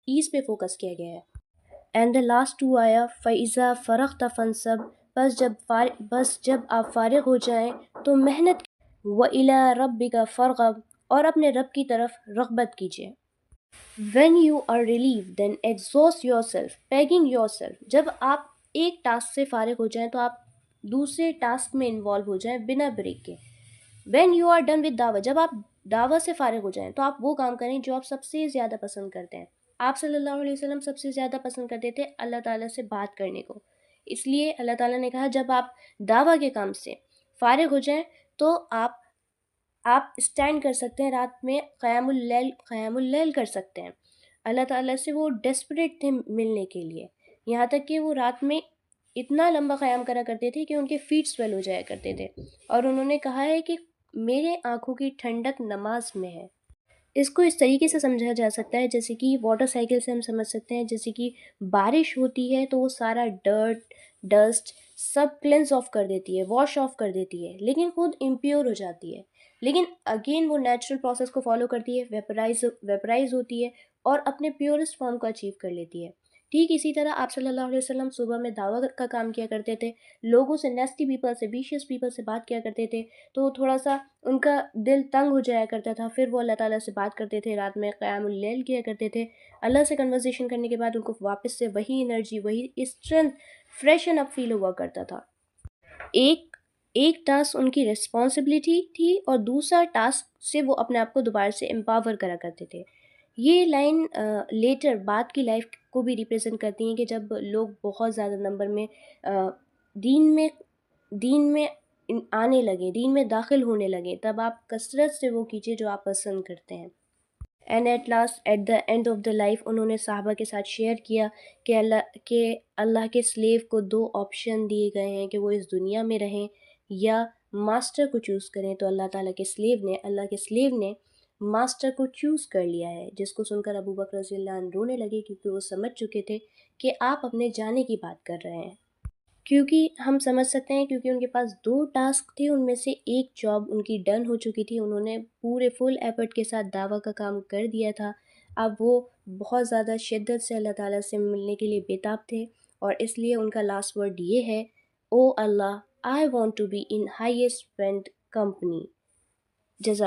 As پہ focus کیا گیا ہے. اینڈ دا لاسٹ 2 آیا فَإِذَا فَرَغْتَ فَانصَبْ، بس جب آپ فارغ ہو جائیں تو محنت. وَإِلَىٰ رَبِّكَ فَارْغَب، اور اپنے رب کی طرف رغبت کیجیے. When you are relieved then exhaust yourself pegging yourself، جب آپ ایک ٹاسک سے فارغ ہو جائیں تو آپ دوسرے ٹاسک میں انوالو ہو جائیں بنا بریک کے. When you are done with دعوت، جب آپ دعوت سے فارغ ہو جائیں تو آپ وہ کام کریں جو آپ سب سے زیادہ پسند کرتے ہیں. آپ صلی اللہ علیہ وسلم سب سے زیادہ پسند کرتے تھے اللہ تعالیٰ سے بات کرنے کو. اس لیے اللہ تعالیٰ نے کہا جب آپ دعوت کے کام سے فارغ ہو جائیں تو آپ اسٹینڈ کر سکتے ہیں، رات میں قیام اللیل کر سکتے ہیں. اللہ تعالیٰ سے وہ ڈیسپریٹ تھے ملنے کے لیے، یہاں تک کہ وہ رات میں اتنا لمبا قیام کرا کرتے تھے کہ ان کے فیٹ سویل ہو جایا کرتے تھے. اور انہوں نے کہا ہے کہ میرے آنکھوں کی ٹھنڈک نماز میں ہے. اس کو اس طریقے سے سمجھا جا سکتا ہے جیسے کہ واٹر سائیکل سے ہم سمجھ سکتے ہیں، جیسے کہ بارش ہوتی ہے تو وہ سارا ڈرٹ ڈسٹ سب کلینز آف کر دیتی ہے، واش آف کر دیتی ہے، لیکن خود امپیور ہو جاتی ہے. لیکن اگین وہ نیچرل پروسیس کو فالو کرتی ہے، ویپرائز ہوتی ہے اور اپنے پیورسٹ فارم کو اچیو کر لیتی ہے. ٹھیک اسی طرح آپ صلی اللہ علیہ وسلم صبح میں دعوت کا کام کیا کرتے تھے، لوگوں سے نیسٹی پیپل سے ویشیس پیپل سے بات کیا کرتے تھے تو تھوڑا سا ان کا دل تنگ ہو جایا کرتا تھا. پھر وہ اللہ تعالیٰ سے بات کرتے تھے، رات میں قیام اللیل کیا کرتے تھے. اللہ سے کنورزیشن کرنے کے بعد ان کو واپس سے وہی انرجی، وہی اسٹرینتھ، فریش اینڈ اپ فیل ہوا کرتا تھا. ایک ٹاسک ان کی ریسپانسبلٹی تھی اور دوسرا ٹاسک سے وہ اپنے آپ کو دوبارہ سے امپاور کرا کرتے تھے. یہ لائن لیٹر بعد کی لائف کو بھی ریپرزینٹ کرتی ہیں کہ جب لوگ بہت زیادہ نمبر میں دین میں آنے لگیں، دین میں داخل ہونے لگیں، تب آپ کثرت سے وہ کیجیے جو آپ پسند کرتے ہیں. And at last at the end of the life انہوں نے صحابہ کے ساتھ شیئر کیا کہ اللہ کے سلیو کو 2 آپشن دیے گئے ہیں کہ وہ اس دنیا میں رہیں یا ماسٹر کو چوز کریں. تو اللہ کے سلیو نے ماسٹر کو چوز کر لیا ہے، جس کو سن کر ابو بکر رضی اللہ عنہ رونے لگے کیونکہ وہ سمجھ چکے تھے کہ آپ اپنے جانے کی بات کر رہے ہیں. کیونکہ ہم سمجھ سکتے ہیں کیونکہ ان کے پاس 2 ٹاسک تھے، ان میں سے ایک جاب ان کی ڈن ہو چکی تھی، انہوں نے پورے فل ایفرٹ کے ساتھ دعویٰ کا کام کر دیا تھا. اب وہ بہت زیادہ شدت سے اللہ تعالیٰ سے ملنے کے لیے بےتاب تھے اور اس لیے ان کا لاسٹ ورڈ یہ ہے، O Allah I want to be in highest friend company. جزاک